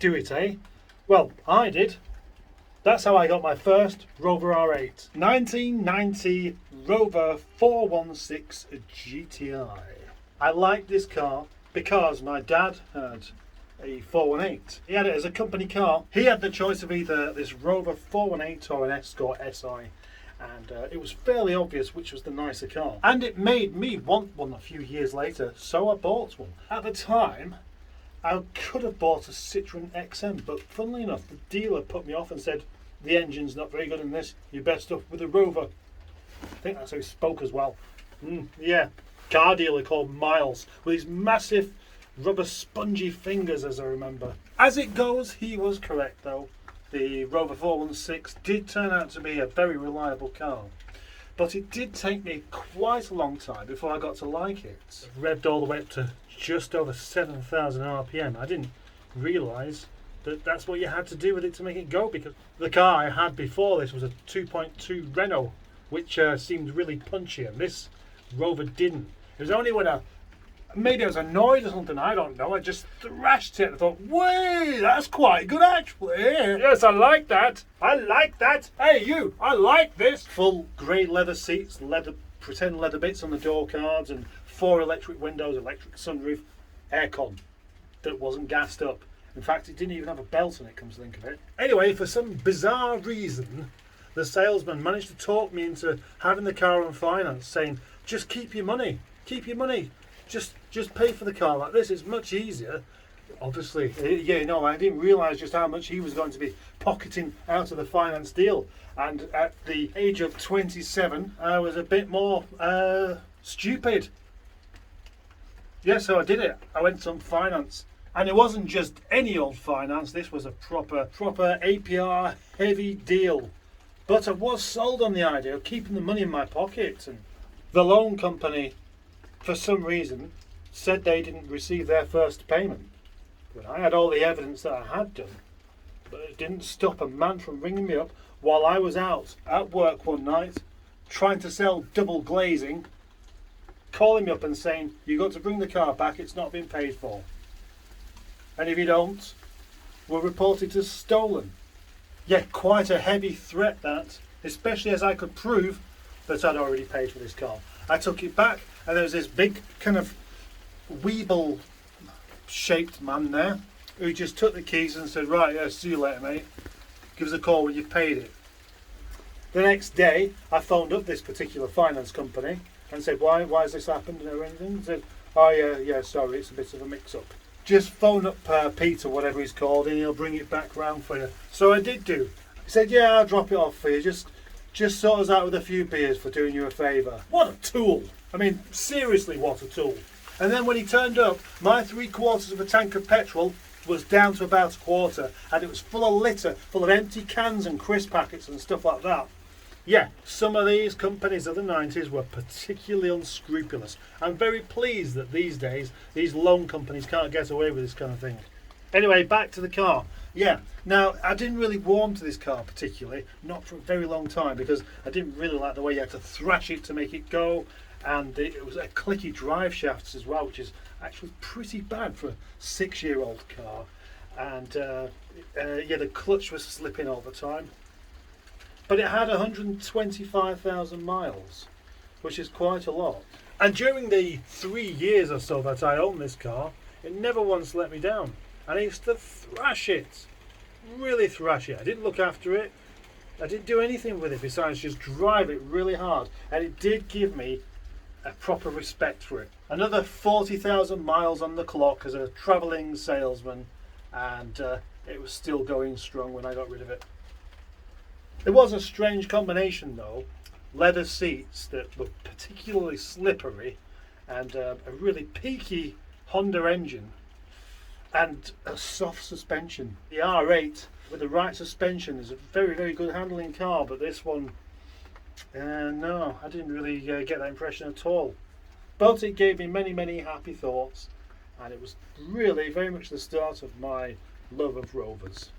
do it, eh? Well, I did. That's how I got my first Rover R8. 1990 Rover 416 GTI. I liked this car because my dad had a 418. He had it as a company car. He had the choice of either this Rover 418 or an Escort SI. And it was fairly obvious which was the nicer car. And it made me want one a few years later, so I bought one. At the time, I could have bought a Citroen XM, but funnily enough, the dealer put me off and said, the engine's not very good in this, you're best off with a Rover. I think that's how he spoke as well. Yeah, car dealer called Miles, with his massive rubber spongy fingers, as I remember. As it goes, he was correct though. The Rover 416 did turn out to be a very reliable car. But it did take me quite a long time before I got to like it. It revved all the way up to just over 7,000 RPM. I didn't realise that that's what you had to do with it to make it go, because the car I had before this was a 2.2 Renault, which seemed really punchy, and this Rover didn't. It was only when maybe I was annoyed or something, I don't know, I just thrashed it and thought, wait, that's quite good actually. Yes, I like that. I like that. Hey you, I like this. Full grey leather seats, pretend leather bits on the door cards, and 4 electric windows, electric sunroof, aircon that wasn't gassed up. In fact, it didn't even have a belt on it, come to think of it. Anyway, for some bizarre reason, the salesman managed to talk me into having the car on finance, saying, just keep your money, just pay for the car like this, it's much easier. Obviously, yeah, no, I didn't realise just how much he was going to be pocketing out of the finance deal. And at the age of 27, I was a bit more stupid. Yeah, so I did it. I went on finance. And it wasn't just any old finance, this was a proper APR heavy deal. But I was sold on the idea of keeping the money in my pocket. And the loan company, for some reason, said they didn't receive their first payment. But I had all the evidence that I had done. But it didn't stop a man from ringing me up while I was out at work one night, trying to sell double glazing, calling me up and saying, you've got to bring the car back, it's not been paid for. And if you don't, we'll report it as stolen. Yeah, quite a heavy threat that, especially as I could prove that I'd already paid for this car. I took it back, and there was this big kind of Weeble shaped man there who just took the keys and said, right, yeah, see you later mate, give us a call when you've paid it. The next day I phoned up this particular finance company and said, why has this happened or anything? He said, oh yeah, sorry, it's a bit of a mix up. Just phone up Peter, whatever he's called, and he'll bring it back round for you. So I did do. He said, yeah, I'll drop it off for you, just sort us out with a few beers for doing you a favour. What a tool. I mean, seriously, what a tool. And then when he turned up, my 3/4 of a tank of petrol was down to about a quarter, and it was full of litter, full of empty cans and crisp packets and stuff like that. Yeah, some of these companies of the 90s were particularly unscrupulous. I'm very pleased that these days these loan companies can't get away with this kind of thing. Anyway, back to the car. Yeah, now I didn't really warm to this car particularly, not for a very long time, because I didn't really like the way you had to thrash it to make it go, and it was a clicky drive shafts as well, which is actually pretty bad for a 6-year-old car. And yeah, the clutch was slipping all the time. But it had 125,000 miles, which is quite a lot. And during the 3 years or so that I owned this car, it never once let me down. And I used to thrash it, really thrash it. I didn't look after it. I didn't do anything with it besides just drive it really hard. And it did give me a proper respect for it. Another 40,000 miles on the clock as a travelling salesman, and it was still going strong when I got rid of it. It was a strange combination though. Leather seats that were particularly slippery, and a really peaky Honda engine, and a soft suspension. The R8 with the right suspension is a very, very good handling car, but this one, no, I didn't really get that impression at all. But it gave me many, many happy thoughts, and it was really very much the start of my love of Rovers.